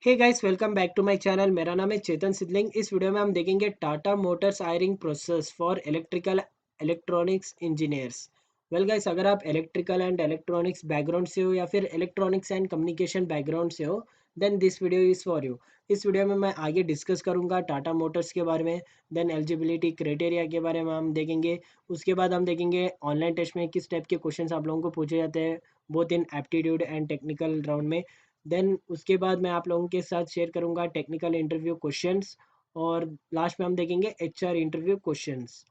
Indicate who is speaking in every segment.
Speaker 1: Hey guys, welcome back to my channel. मेरा नाम है चेतन सिद्धलिंग। इस वीडियो में हम देखेंगे Tata Motors hiring process for electrical electronics engineers. Well guys, अगर आप इलेक्ट्रिकल एंड इलेक्ट्रॉनिक्स बैकग्राउंड से हो या फिर इलेक्ट्रॉनिक्स एंड कम्युनिकेशन बैकग्राउंड से हो, then this video is for you. इस वीडियो में मैं आगे डिस्कस करूंगा टाटा मोटर्स के बारे में, देन एलिजिबिलिटी क्राइटेरिया के बारे में हम देखेंगे। उसके बाद हम देखेंगे ऑनलाइन टेस्ट में किस टाइप के क्वेश्चन आप लोगों को पूछे जाते हैं, both in aptitude and technical round में। देन उसके बाद मैं आप लोगों के साथ शेयर करूंगा टेक्निकल इंटरव्यू क्वेश्चंस, और लास्ट में हम देखेंगे एचआर इंटरव्यू क्वेश्चंस।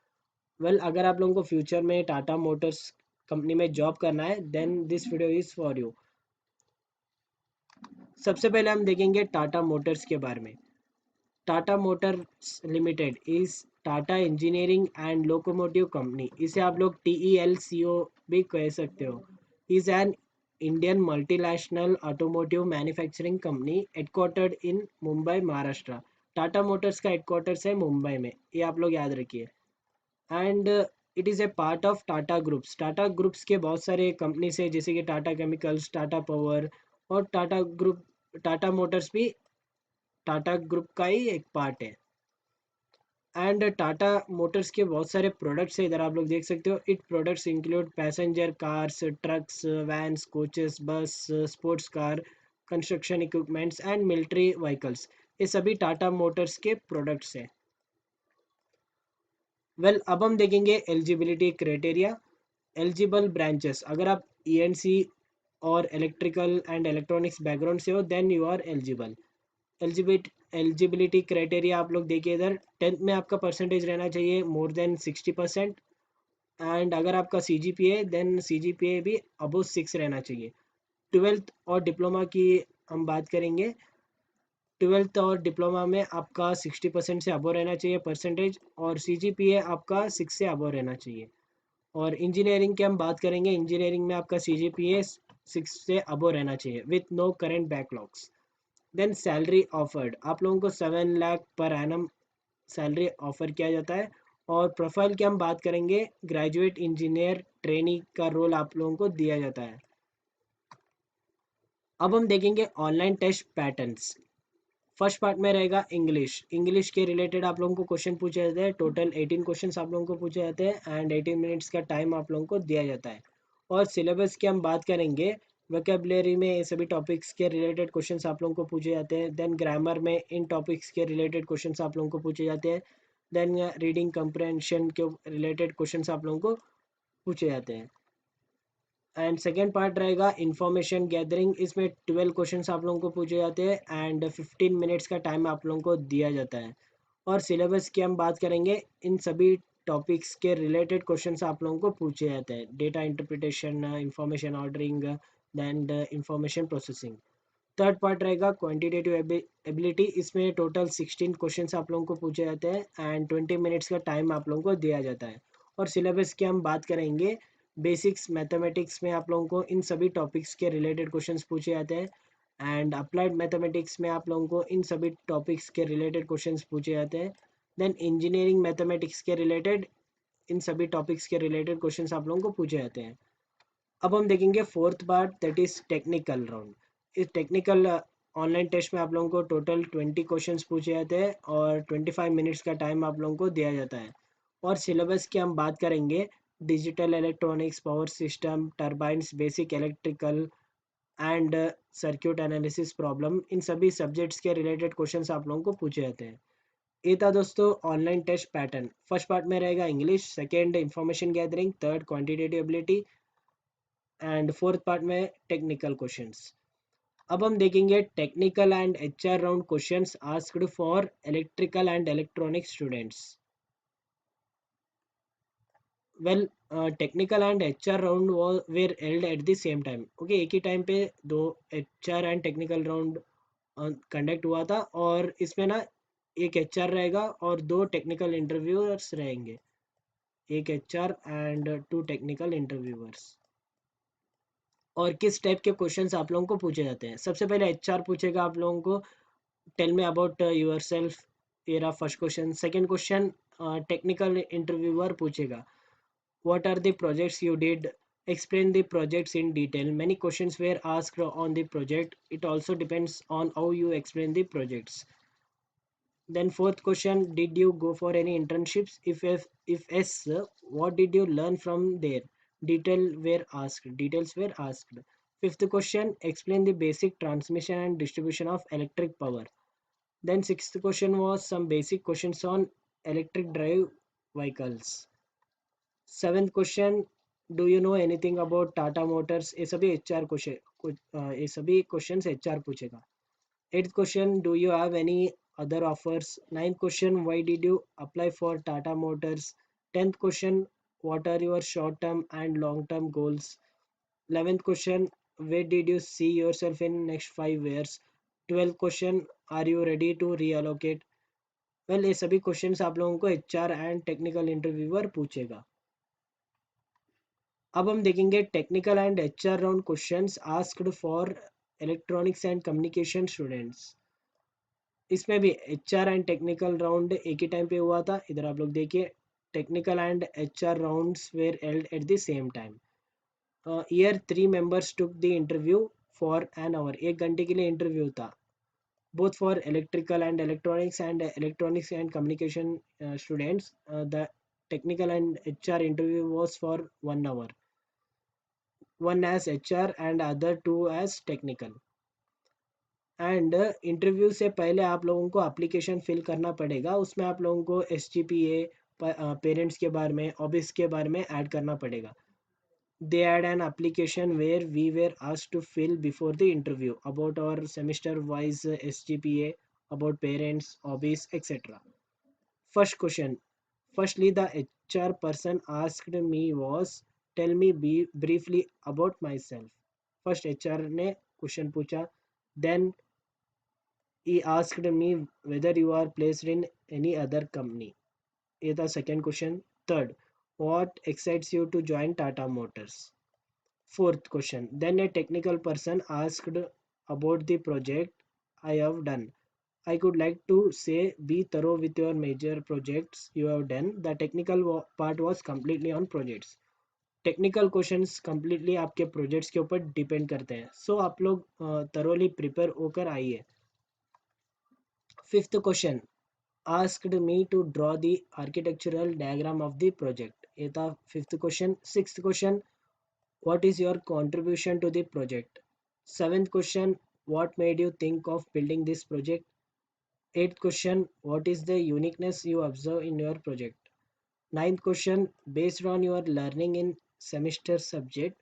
Speaker 1: वेल, अगर आप लोगों को फ्यूचर में टाटा मोटर्स कंपनी में जॉब करना है, then this video is for you. सबसे पहले हम देखेंगे टाटा मोटर्स के बारे में। Tata Motors limited is Tata engineering and locomotive company. इसे आप लोग TELCO भी कह सकते हो। Is an Indian multinational automotive manufacturing company headquartered in Mumbai, Maharashtra. Tata Motors का हेडक्वार्टर्स है मुंबई में, ये आप लोग याद रखिए। And it is A part of Tata groups. Tata groups के बहुत सारे कंपनीज है, जैसे कि टाटा केमिकल्स, टाटा पावर, और टाटा ग्रुप, टाटा मोटर्स भी टाटा ग्रुप का ही एक पार्ट है। एंड टाटा मोटर्स के बहुत सारे प्रोडक्ट्स है, इधर आप लोग देख सकते हो। It products include passenger cars, trucks, vans, coaches, bus, sports car, construction equipments and military vehicles. ये सभी टाटा मोटर्स के प्रोडक्ट्स हैं। वेल, अब हम देखेंगे एलिजिबिलिटी क्राइटेरिया। एलिजिबल ब्रांचेस, अगर आप ENC और इलेक्ट्रिकल एंड इलेक्ट्रॉनिक्स बैकग्राउंड से हो, then you are eligible. Eligibility criteria आप लोग देखिए इधर। 10th में आपका परसेंटेज रहना चाहिए मोर देन 60%। एंड अगर आपका CGPA, देन CGPA भी अबो 6 रहना चाहिए। 12th और डिप्लोमा की हम बात करेंगे। 12th और डिप्लोमा में आपका 60% से अबो रहना चाहिए परसेंटेज, और CGPA आपका 6 से अबो रहना चाहिए। और इंजीनियरिंग की हम बात करेंगे। इंजीनियरिंग में आपका CGPA 6 से अबो रहना चाहिए with no current backlogs. Then salary offered, आप लोगों को 7 lakh per annum salary offer किया जाता है। और प्रोफाइल की हम बात करेंगे, ग्रेजुएट इंजीनियर ट्रेनी का रोल आप लोगों को दिया जाता है। अब हम देखेंगे online test patterns. First part में रहेगा इंग्लिश। इंग्लिश के रिलेटेड आप लोगों को क्वेश्चन पूछे जाते हैं। टोटल 18 क्वेश्चन आप लोगों को पूछे जाते हैं एंड 18 मिनट्स का टाइम आप लोगों को दिया जाता है। और सिलेबस की हम बात करेंगे। वोकेबलरी में ये सभी टॉपिक्स के रिलेटेड क्वेश्चंस आप लोगों को पूछे जाते हैं। देन ग्रामर में इन टॉपिक्स के रिलेटेड क्वेश्चंस आप लोगों को पूछे जाते हैं। देन रीडिंग कंप्रहेंशन के रिलेटेड क्वेश्चंस आप लोगों को पूछे जाते हैं। एंड सेकेंड पार्ट रहेगा इंफॉर्मेशन गैदरिंग। इसमें 12 क्वेश्चंस आप लोगों को पूछे जाते हैं एंड 15 मिनट्स का टाइम आप लोगों को दिया जाता है। और सिलेबस की हम बात करेंगे। इन सभी टॉपिक्स के रिलेटेड क्वेश्चंस आप लोगों को पूछे जाते हैं। Data interpretation, information ordering, then information processing. Third part रहेगा क्वांटिटेटिव एबिलिटी। इसमें टोटल 16 क्वेश्चंस आप लोगों को पूछे जाते हैं एंड 20 मिनट्स का टाइम आप लोगों को दिया जाता है। और सिलेबस की हम बात करेंगे। बेसिक्स मैथमेटिक्स में आप लोगों को इन सभी टॉपिक्स के रिलेटेड क्वेश्चंस पूछे जाते हैं एंड अप्लाइड मैथमेटिक्स में आप लोगों को इन सभी टॉपिक्स के रिलेटेड क्वेश्चंस पूछे जाते हैं। देन इंजीनियरिंग मैथमेटिक्स के रिलेटेड इन सभी टॉपिक्स के रिलेटेड क्वेश्चंस आप लोगों को पूछे जाते हैं। अब हम देखेंगे fourth part, that is technical round. इस टेक्निकल ऑनलाइन टेस्ट में आप लोगों को टोटल 20 क्वेश्चंस पूछे जाते हैं और 25 मिनट्स का टाइम आप लोगों को दिया जाता है। और सिलेबस की हम बात करेंगे। Digital electronics, power system, turbines, basic electrical and circuit analysis problem, इन सभी सब्जेक्ट्स के रिलेटेड क्वेश्चंस आप लोगों को पूछे जाते हैं। ये था दोस्तों online test pattern. First part में रहेगा English, second information gathering, third quantitative ability and fourth part में टेक्निकल क्वेश्चंस। अब हम देखेंगे technical and HR round questions asked for electrical and electronic students. Well, technical and HR round were held at the same time. Okay, एक ही time पे दो HR and technical round conduct हुआ था। और इसमें ना एक HR रहेगा और दो टेक्निकल इंटरव्यूअर्स रहेंगे। एक HR and two technical interviewers. और किस टाइप के क्वेश्चंस आप लोगों को पूछे जाते हैं। सबसे पहले HR पूछेगा आप लोगों को, tell me about yourself. ये रहा first question. Second question technical interviewer पूछेगा, what are the projects you did Explain the projects in detail. Many questions were asked on the project. It also depends on how you explain the projects. Then fourth question, did you go for any internships? If yes, what did you learn from there? Details were asked. Fifth question, explain the basic transmission and distribution of electric power. Then sixth question was some basic questions on electric drive vehicles. Seventh question, do you know anything about Tata Motors? ये सभी HR question ये सभी questions HR पूछेगा. Eighth question, do you have any other offers? Ninth question, why did you apply for Tata Motors? Tenth question, what are your short-term and long-term goals? 11th question, where did you see yourself in next 5 years? 12th question, are you ready to reallocate? Well ये सभी questions आप लोगों को HR and technical interviewer पूछेगा. अब हम देखेंगे technical and HR round questions asked for electronics and communication students. इसमें भी HR एंड टेक्निकल राउंड एक ही टाइम पे हुआ था. इधर आप लोग देखिए, technical and HR rounds were held at the same time. Here 3 members took the interview for an hour. 1 घंटे के लिए इंटरव्यू था. Both for electrical and electronics and communication students. The technical and HR interview was for 1 hour. One as HR and other two as technical. And interview से पहले आप लोगों को application fill करना पड़ेगा. उसमें आप लोगों को SGPA, पेरेंट्स के बारे में, ऑबिस के बारे में ऐड करना पड़ेगा. They had an application where we were asked to fill before the interview about our semester wise SGPA, about parents, hobbies, etc. First question. Firstly, the HR person asked me was, tell me briefly about myself. First HR ने question पूछा. Then he asked me whether you are placed in any other company. ये था second question. Third, what excites you to join Tata Motors? Fourth question. Then a technical person asked about the project I have done. I could like to say be thorough with your major projects you have done. The technical part was completely on projects. Technical questions completely आपके projects के ऊपर depend करते हैं. सो आप लोग thoroughly prepare होकर आइए. Fifth question, asked me to draw the architectural diagram of the project. ये था fifth question. Sixth question, what is your contribution to the project? Seventh question, what made you think of building this project? Eighth question, what is the uniqueness you observe in your project? Ninth question, based on your learning in semester subject,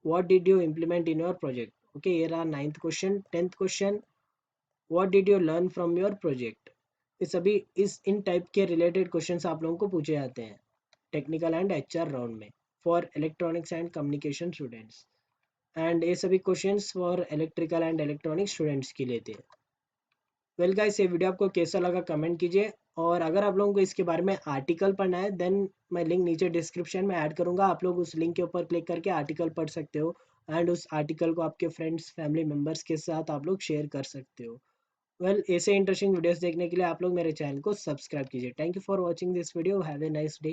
Speaker 1: what did you implement in your project? Okay, here are ninth question. 10th question, what did you learn from your project? ये सभी इन type के related questions आप लोगों को पूछे जाते हैं technical and HR round में for electronics and communication students. And ये सभी questions for electrical and electronic students के लिए थे. वेल गाइस, ये वीडियो आपको कैसा लगा कमेंट कीजिए. और अगर आप लोगों को इसके बारे में आर्टिकल पढ़ना है देन मैं लिंक नीचे डिस्क्रिप्शन में ऐड करूंगा. आप लोग उस लिंक के ऊपर क्लिक करके आर्टिकल पढ़ सकते हो एंड उस आर्टिकल को आपके फ्रेंड्स फैमिली मेम्बर्स के साथ आप लोग शेयर कर सकते हो. वेल, ऐसे इंटरेस्टिंग वीडियोस देखने के लिए आप लोग मेरे चैनल को सब्सक्राइब कीजिए. Thank you for watching this video. Have a nice day.